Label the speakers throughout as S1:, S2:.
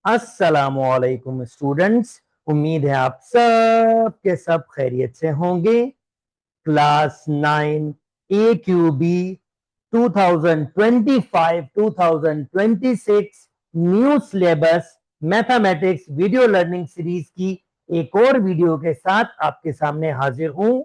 S1: अस्सलामुअलैकुम स्टूडेंट्स। उम्मीद है आप सब के सब खैरियत से होंगे। Class 9 AQB 2025-2026 new syllabus mathematics video learning series की एक और वीडियो के साथ आपके सामने हाजिर हूं।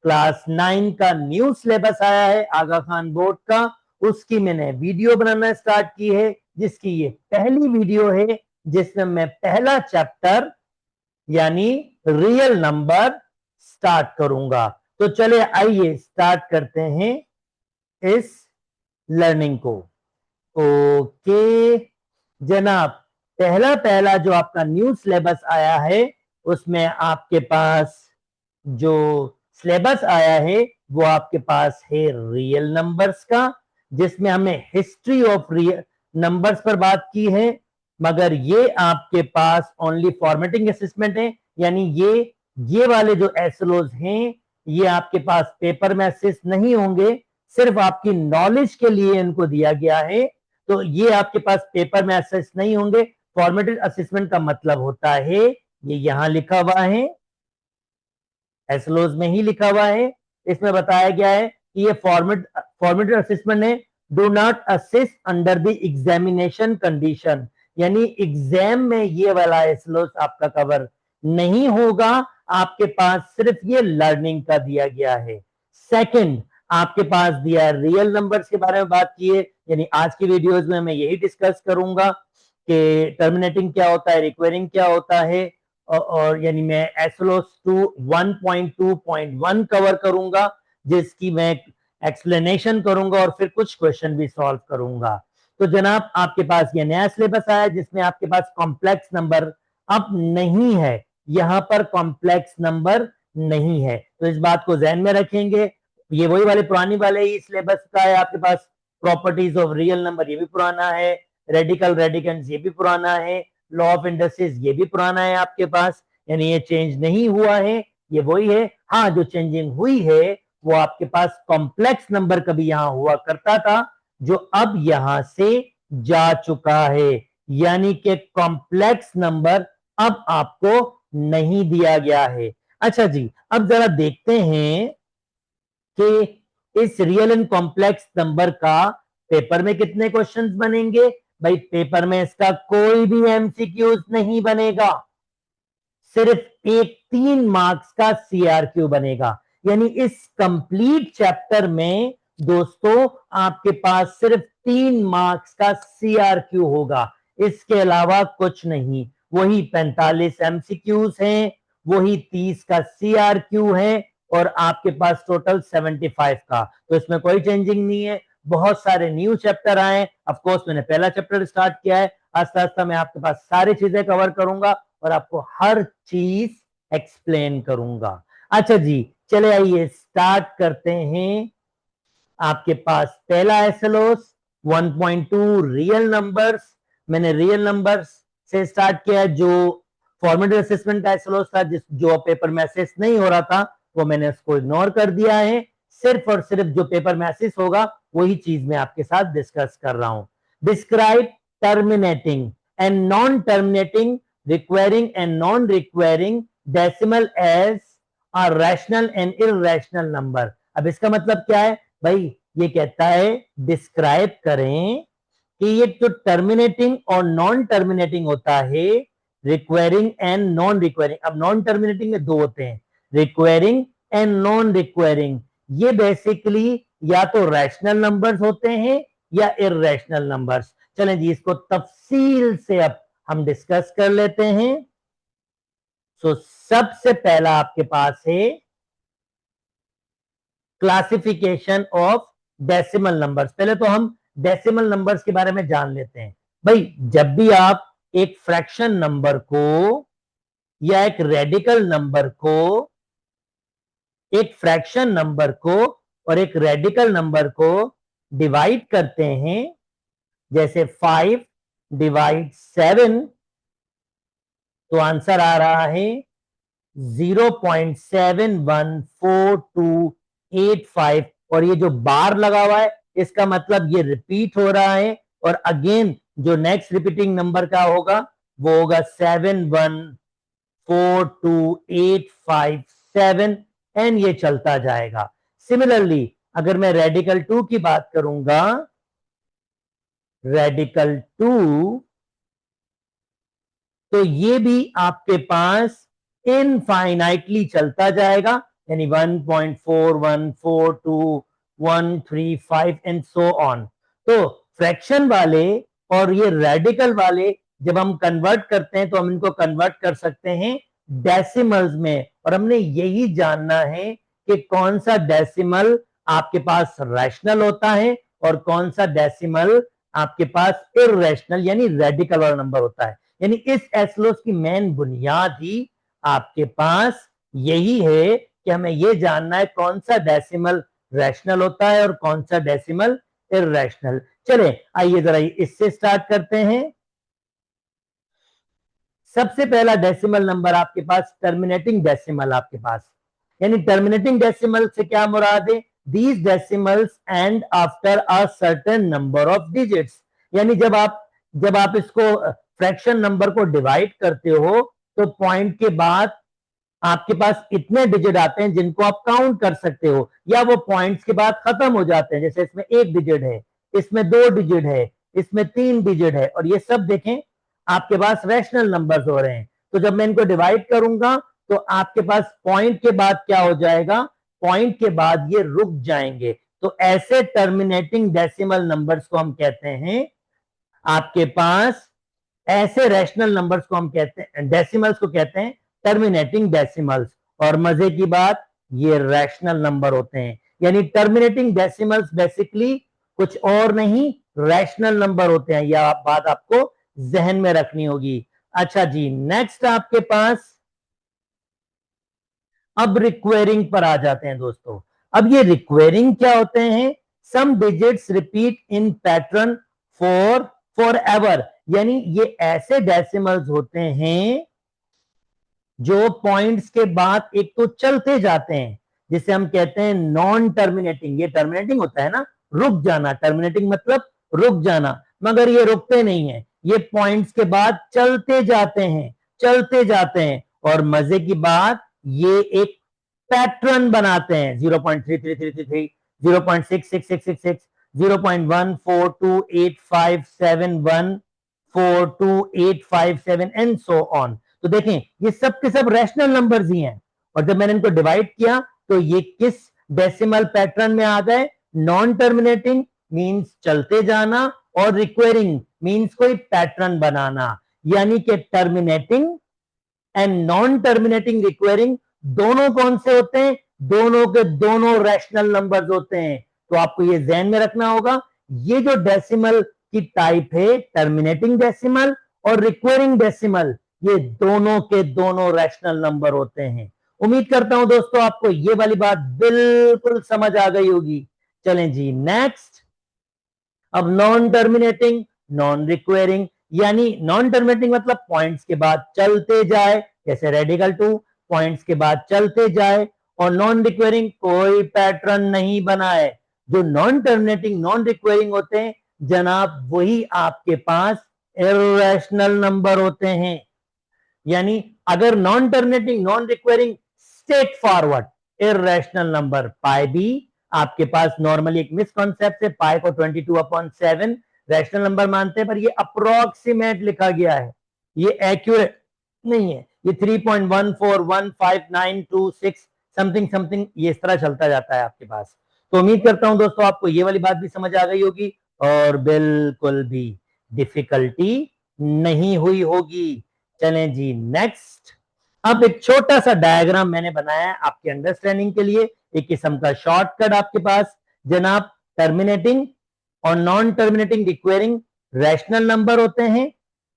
S1: क्लास 9 का न्यू सिलेबस आया है आगा खान बोर्ड का, उसकी मैंने वीडियो बनाना स्टार्ट की है, जिसकी ये पहली वीडियो है जिसमें मैं पहला चैप्टर यानी रियल नंबर स्टार्ट करूंगा। तो चले आइए स्टार्ट करते हैं इस लर्निंग को। ओके जनाब, पहला पहला जो आपका न्यू सिलेबस आया है उसमें आपके पास जो सिलेबस आया है वो आपके पास है रियल नंबर्स का, जिसमें हमने हिस्ट्री ऑफ रियल नंबर्स पर बात की है। मगर ये आपके पास ओनली फॉर्मेटिंग असेसमेंट है, यानी ये वाले जो एसएलओज हैं ये आपके पास पेपर में असेस नहीं होंगे, सिर्फ आपकी नॉलेज के लिए इनको दिया गया है। तो ये आपके पास पेपर में असेस नहीं होंगे। फॉर्मेटेड असेसमेंट का मतलब होता है, ये यहां लिखा हुआ है, एसलोज में ही लिखा हुआ है, इसमें बताया गया है कि ये फॉर्मेटेड असेसमेंट है। Do not assist under the examination condition, यानी एग्जाम में ये वाला एसलोज आपका कवर नहीं होगा। आपके पास सिर्फ ये लर्निंग का दिया गया है। सेकंड, आपके पास दिया है रियल नंबर्स के बारे में बात की है, यानी आज की वीडियोस में मैं यही डिस्कस करूंगा कि टर्मिनेटिंग क्या होता है, रिक्वायरिंग क्या होता है, और यानी मैं एसलोस 1.2.1 कवर करूंगा, जिसकी मैं एक्सप्लेनेशन करूंगा और फिर कुछ क्वेश्चन भी सॉल्व करूंगा। तो जनाब आपके पास ये नया सिलेबस आया जिसमें आपके पास कॉम्प्लेक्स नंबर अब नहीं है, यहां पर कॉम्प्लेक्स नंबर नहीं है, तो इस बात को ध्यान में रखेंगे। ये वही वाले पुरानी वाले ही सिलेबस का है आपके पास। प्रॉपर्टीज ऑफ रियल नंबर ये भी पुराना है, रेडिकल रेडिकेंड्स ये भी पुराना है, लॉ ऑफ इंडस्ट्रीज ये भी पुराना है आपके पास, यानी ये चेंज नहीं हुआ है, ये वही है। हाँ, जो चेंजिंग हुई है वो आपके पास कॉम्प्लेक्स नंबर कभी यहां हुआ करता था, जो अब यहां से जा चुका है, यानी कि कॉम्प्लेक्स नंबर अब आपको नहीं दिया गया है। अच्छा जी, अब जरा देखते हैं कि इस रियल एंड कॉम्प्लेक्स नंबर का पेपर में कितने क्वेश्चंस बनेंगे। भाई पेपर में इसका कोई भी एमसीक्यूज नहीं बनेगा, सिर्फ एक 3 मार्क्स का सीआरक्यू बनेगा। यानी इस कंप्लीट चैप्टर में दोस्तों आपके पास सिर्फ 3 मार्क्स का सीआरक्यू होगा, इसके अलावा कुछ नहीं। वही 45 एमसीक्यूज हैं, वही 30 का सीआरक्यू है, और आपके पास टोटल 75 का। तो इसमें कोई चेंजिंग नहीं है। बहुत सारे न्यू चैप्टर आए, ऑफ कोर्स मैंने पहला चैप्टर स्टार्ट किया है, आस्ता आस्ता मैं आपके पास सारी चीजें कवर करूंगा और आपको हर चीज एक्सप्लेन करूंगा। अच्छा जी, चले आइए स्टार्ट करते हैं। आपके पास पहला एसएलओस 1.2 रियल नंबर्स। मैंने रियल नंबर्स से स्टार्ट किया, जो फॉर्मेटेड असेसमेंट का एसएलओस था, जो पेपर में असेस नहीं हो रहा था, वो मैंने उसको इग्नोर कर दिया है। सिर्फ और सिर्फ जो पेपर में असेस होगा वही चीज मैं आपके साथ डिस्कस कर रहा हूं। Describe terminating and non terminating, recurring and non recurring decimal as a rational and irrational number. अब इसका मतलब क्या है भाई, ये कहता है डिस्क्राइब करें कि ये जो टर्मिनेटिंग और नॉन टर्मिनेटिंग होता है, रिक्वायरिंग एंड नॉन रिक्वायरिंग। अब नॉन टर्मिनेटिंग में दो होते हैं, रिक्वायरिंग एंड नॉन रिक्वायरिंग। ये बेसिकली या तो रैशनल नंबर्स होते हैं या इररेशनल नंबर्स। चलें जी, इसको तफसील से अब हम डिस्कस कर लेते हैं। सो सबसे पहला आपके पास है क्लासिफिकेशन ऑफ डेसिमल नंबर्स। पहले तो हम डेसिमल नंबर्स के बारे में जान लेते हैं। भाई जब भी आप एक फ्रैक्शन नंबर को या एक रेडिकल नंबर को, एक फ्रैक्शन नंबर को और एक रेडिकल नंबर को डिवाइड करते हैं, जैसे 5 डिवाइड 7, तो आंसर आ रहा है 0.714285। और ये जो बार लगा हुआ है इसका मतलब ये रिपीट हो रहा है, और अगेन जो नेक्स्ट रिपीटिंग नंबर का होगा वो होगा 714285 एंड ये चलता जाएगा। सिमिलरली अगर मैं रेडिकल 2 की बात करूंगा, रेडिकल 2, तो ये भी आपके पास इनफाइनाइटली चलता जाएगा, यानी 1.4142 एंड सो ऑन। तो फ्रैक्शन वाले और ये रेडिकल वाले जब हम कन्वर्ट करते हैं तो हम इनको कन्वर्ट कर सकते हैं डेसिमल्स में, और हमने यही जानना है कि कौन सा डेसिमल आपके पास रैशनल होता है और कौन सा डेसिमल आपके पास इररेशनल यानी रेडिकल वाला नंबर होता है। यानी इस एसलोस की मेन बुनियाद ही आपके पास यही है कि हमें यह जानना है कौन सा डेसिमल रैशनल होता है और कौन सा डेसिमल इररेशनल। चले आइए जरा इससे स्टार्ट करते हैं। सबसे पहला डेसिमल नंबर आपके पास टर्मिनेटिंग डेसिमल आपके पास, यानी टर्मिनेटिंग डेसिमल से क्या मुराद है, these decimals and after a certain number of digits. यानी जब आप इसको फ्रैक्शन नंबर को डिवाइड करते हो तो पॉइंट के बाद आपके पास इतने डिजिट आते हैं जिनको आप काउंट कर सकते हो, या वो पॉइंट्स के बाद खत्म हो जाते हैं। जैसे इसमें 1 डिजिट है, इसमें 2 डिजिट है, इसमें 3 डिजिट है, और ये सब देखें आपके पास रैशनल नंबर्स हो रहे हैं। तो जब मैं इनको डिवाइड करूंगा तो आपके पास पॉइंट के बाद क्या हो जाएगा, पॉइंट के बाद ये रुक जाएंगे। तो ऐसे टर्मिनेटिंग डेसिमल नंबर्स को हम कहते हैं, आपके पास ऐसे रैशनल नंबर्स को हम कहते हैं, डेसिमल्स को कहते हैं टर्मिनेटिंग डेसिमल्स। और मजे की बात, ये रैशनल नंबर होते हैं, यानी टर्मिनेटिंग डेसिमल्स बेसिकली कुछ और नहीं रैशनल नंबर होते हैं। यह बात आपको जहन में रखनी होगी। अच्छा जी, नेक्स्ट आपके पास अब रिक्वेरिंग पर आ जाते हैं दोस्तों। अब ये रिक्वेरिंग क्या होते हैं, some digits repeat in pattern forever, यानी ये ऐसे डेसिमल्स होते हैं जो पॉइंट्स के बाद एक तो चलते जाते हैं, जिसे हम कहते हैं नॉन टर्मिनेटिंग। ये टर्मिनेटिंग होता है ना, रुक जाना, टर्मिनेटिंग मतलब रुक जाना, मगर ये रुकते नहीं है, ये पॉइंट्स के बाद चलते जाते हैं, चलते जाते हैं। और मजे की बात, ये एक पैटर्न बनाते हैं, 0.3333, 0.66666, 0.142857, 4285 एंड सो ऑन। तो देखें ये सब के सब रैशनल नंबर्स ही हैं, और जब मैंने इनको डिवाइड किया तो ये किस डेसिमल पैटर्न में आ गए, नॉन टर्मिनेटिंग मींस चलते जाना, और रिक्वेरिंग मींस कोई पैटर्न बनाना। यानी कि टर्मिनेटिंग एंड नॉन टर्मिनेटिंग रिक्वेरिंग दोनों कौन से होते हैं, दोनों के दोनों रैशनल नंबर्स होते हैं। तो आपको ये ध्यान में रखना होगा, ये जो डेसिमल की टाइप है टर्मिनेटिंग डेसिमल और रिक्वेरिंग डेसिमल, ये दोनों के दोनों रैशनल नंबर होते हैं। उम्मीद करता हूं दोस्तों आपको ये वाली बात बिल्कुल समझ आ गई होगी। चलें जी नेक्स्ट। अब नॉन टर्मिनेटिंग, नॉन रिक्वेरिंग, यानी नॉन टर्मिनेटिंग मतलब पॉइंट्स के बाद चलते जाए, जैसे रेडिकल 2 पॉइंट्स के बाद चलते जाए, और नॉन रिक्वेरिंग कोई पैटर्न नहीं बनाए। जो नॉन टर्मिनेटिंग नॉन रिक्वेरिंग होते हैं जनाब, वही आपके पास इररेशनल नंबर होते हैं। यानी अगर non terminating non recurring straightforward irrational number, pi भी आपके पास नॉर्मली एक मिसकॉन्सेप्ट है, पाई को 22/7 रैशनल नंबर मानते हैं, पर ये अप्रोक्सीमेट लिखा गया है, ये एक्यूरेट नहीं है। ये 3.141592 समथिंग समथिंग ये इस तरह चलता जाता है आपके पास। तो उम्मीद करता हूं दोस्तों आपको ये वाली बात भी समझ आ गई होगी और बिल्कुल भी डिफिकल्टी नहीं हुई होगी। चलें जी नेक्स्ट। अब एक छोटा सा डायग्राम मैंने बनाया है आपके अंडरस्टैंडिंग के लिए, एक किस्म का शॉर्टकट आपके पास जनाब। टर्मिनेटिंग और non terminating recurring rational number होते हैं,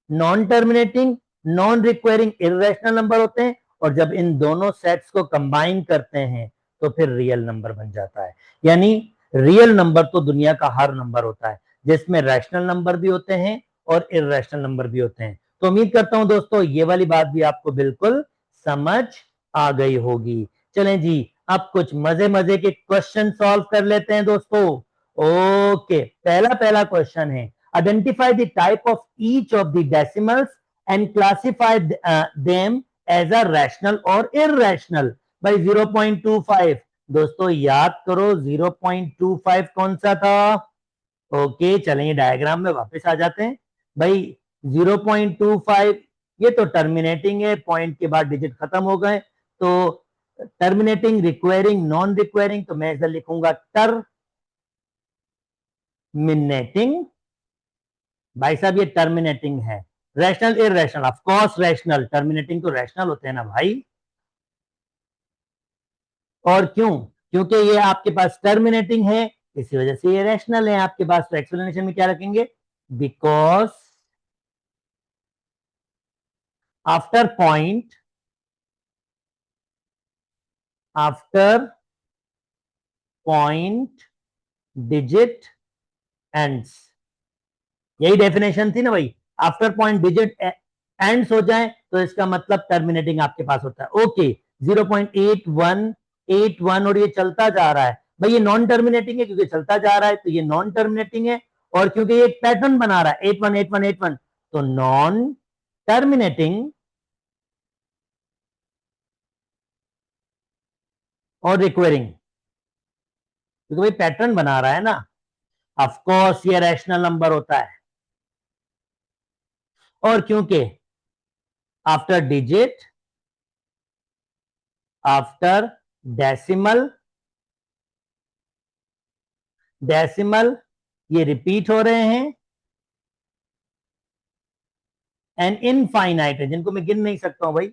S1: non terminating non recurring irrational number होते हैं, और जब इन दोनों सेट्स को कंबाइन करते हैं तो फिर रियल नंबर बन जाता है। यानी रियल नंबर तो दुनिया का हर नंबर होता है, जिसमें रैशनल नंबर भी होते हैं और इररेशनल नंबर भी होते हैं। तो उम्मीद करता हूं दोस्तों ये वाली बात भी आपको बिल्कुल समझ आ गई होगी। चलें जी, अब कुछ मजे मजे के क्वेश्चन सॉल्व कर लेते हैं दोस्तों। ओके, पहला क्वेश्चन है, identify the type of each of the decimals and classify them as a rational or irrational. भाई 0.25 दोस्तों याद करो 0.25 कौन सा था? ओके चलें डायग्राम में वापस आ जाते हैं भाई। 0.25 ये तो टर्मिनेटिंग है, पॉइंट के बाद डिजिट खत्म हो गए, तो टर्मिनेटिंग, रिक्वायरिंग, नॉन रिक्वायरिंग, तो मैं इधर लिखूंगा टर्मिनेटिंग। भाई साहब ये टर्मिनेटिंग है। Rational irrational, of course rational, terminating तो रैशनल होते हैं ना भाई। और क्यों? क्योंकि ये आपके पास टर्मिनेटिंग है, इसी वजह से ये रैशनल है आपके पास। तो एक्सप्लेनेशन में क्या रखेंगे? Because after point, after point digit ends, यही डेफिनेशन थी ना भाई। आफ्टर पॉइंट डिजिट एंड्स हो जाए तो इसका मतलब टर्मिनेटिंग आपके पास होता है। ओके 0.8181 और ये चलता जा रहा है भाई, ये नॉन टर्मिनेटिंग है क्योंकि चलता जा रहा है, तो ये नॉन टर्मिनेटिंग है। और क्योंकि ये एक पैटर्न बना रहा है 818181, तो नॉन टर्मिनेटिंग और रिक्वायरिंग, क्योंकि भाई पैटर्न बना रहा है ना। ऑफ कोर्स ये रैशनल नंबर होता है। और क्योंकि after digit, after decimal, decimal ये रिपीट हो रहे हैं, एंड इनफाइनाइट है जिनको मैं गिन नहीं सकता हूं भाई।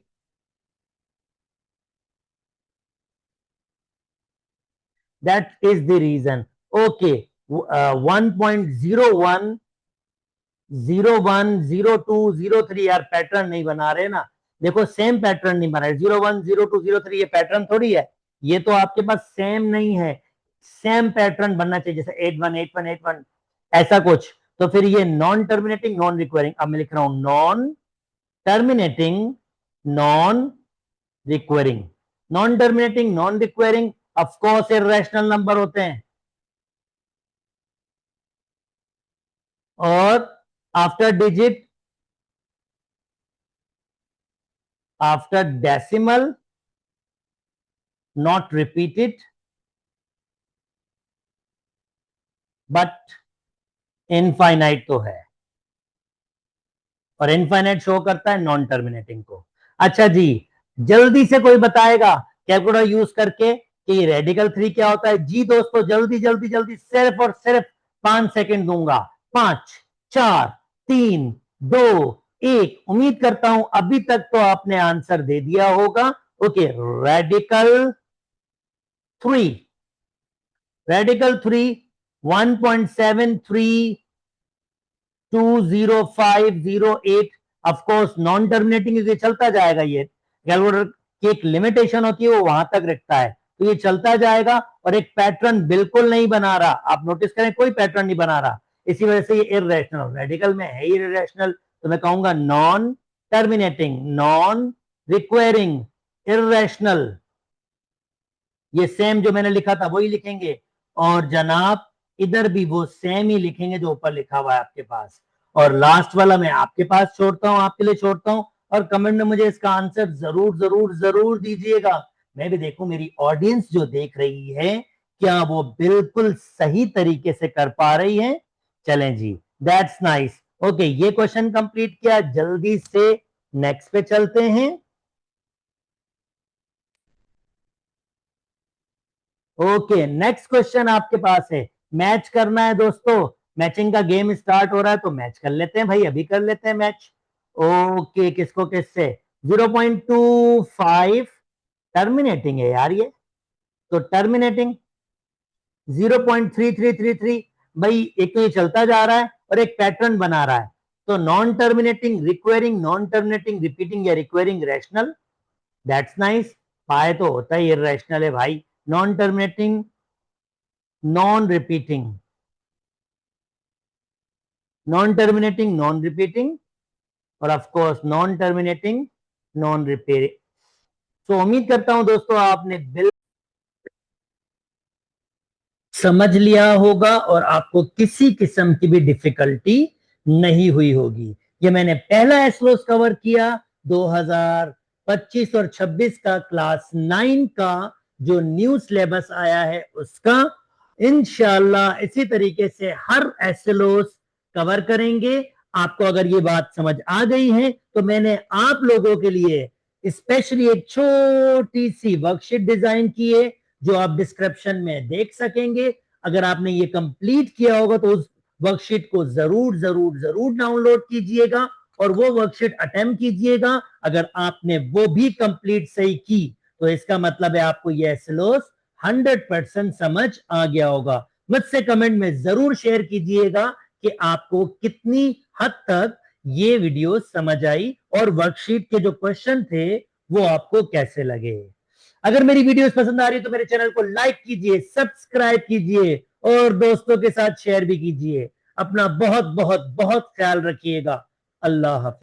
S1: That is the reason. Okay 1.01, 01, 02, 03 यार पैटर्न नहीं बना रहे ना। देखो सेम पैटर्न नहीं बना रहे, 01, 02, 03 ये पैटर्न थोड़ी है, ये तो आपके पास सेम नहीं है। सेम पैटर्न बनना चाहिए, जैसे 818181 ऐसा कुछ। तो फिर ये नॉन टर्मिनेटिंग, नॉन रिक्वायरिंग, अब मैं लिख रहा हूं non terminating, non requiring. Non terminating, non requiring of course irrational number होते हैं। और after digit, after decimal, not repeated but infinite तो है, और इनफाइनाइट शो करता है नॉन टर्मिनेटिंग को। अच्छा जी, जल्दी से कोई बताएगा कैलकुलेटर यूज करके कि रेडिकल थ्री क्या होता है? जी दोस्तों जल्दी जल्दी जल्दी, सिर्फ और सिर्फ 5 सेकंड दूंगा। 5, 4, 3, 2, 1। उम्मीद करता हूं अभी तक तो आपने आंसर दे दिया होगा। Okay radical three, radical three 1.73200508। Of course non terminating ये चलता जाएगा, ये कैलकुलेटर की एक लिमिटेशन होती है, वो वहां तक रखता है, तो ये चलता जाएगा। और एक पैटर्न बिल्कुल नहीं बना रहा, आप नोटिस करें कोई पैटर्न नहीं बना रहा, इसी वजह से ये इररेशनल, रेडिकल में है इररेशनल, तो मैं कहूंगा non terminating, non requiring, irrational. ये सेम जो मैंने लिखा था वही लिखेंगे, और जनाब इधर भी वो सेम ही लिखेंगे जो ऊपर लिखा हुआ है आपके पास। और लास्ट वाला मैं आपके पास छोड़ता हूं, आपके लिए छोड़ता हूं, और कमेंट में मुझे इसका आंसर जरूर जरूर जरूर दीजिएगा। मैं भी देखूं मेरी ऑडियंस जो देख रही है क्या वो बिल्कुल सही तरीके से कर पा रही है। चलें जी, दैट्स नाइस। ओके ये क्वेश्चन कंप्लीट किया, जल्दी से नेक्स्ट पे चलते हैं। ओके नेक्स्ट क्वेश्चन आपके पास है, मैच करना है दोस्तों। मैचिंग का गेम स्टार्ट हो रहा है, तो मैच कर लेते हैं भाई, अभी कर लेते हैं मैच। ओके किसको किससे? 0.25 टर्मिनेटिंग है यार ये, तो टर्मिनेटिंग 0.3333। भाई एक तो ये चलता जा रहा है और एक पैटर्न बना रहा है, तो non terminating, recurring, non terminating, repeating या recurring, rational. That's nice. Pi तो होता ही इररेशनल है भाई। Non terminating, non repeating, non terminating, non repeating, और of course non terminating, non repairing. तो उम्मीद करता हूं दोस्तों आपने बिल समझ लिया होगा और आपको किसी किस्म की भी डिफिकल्टी नहीं हुई होगी। ये मैंने पहला एसलोस कवर किया 2025 और 26 का क्लास 9 का जो न्यू सिलेबस आया है उसका। इंशाल्लाह इसी तरीके से हर एसलोस कवर करेंगे। आपको अगर ये बात समझ आ गई है तो मैंने आप लोगों के लिए स्पेशली एक छोटी सी वर्कशीट डिजाइन की है जो आप डिस्क्रिप्शन में देख सकेंगे। अगर आपने ये कंप्लीट किया होगा तो उस वर्कशीट को जरूर जरूर जरूर डाउनलोड कीजिएगा और वो वर्कशीट अटेम्प्ट कीजिएगा। अगर आपने वो भी कंप्लीट सही की तो इसका मतलब है आपको ये सिलेबस 100% समझ आ गया होगा। मुझसे कमेंट में जरूर शेयर कीजिएगा कि आपको कितनी हद तक ये वीडियो समझ आई और वर्कशीट के जो क्वेश्चन थे वो आपको कैसे लगे। अगर मेरी वीडियोस पसंद आ रही है तो मेरे चैनल को लाइक कीजिए, सब्सक्राइब कीजिए और दोस्तों के साथ शेयर भी कीजिए। अपना बहुत बहुत बहुत ख्याल रखिएगा। अल्लाह हाफिज।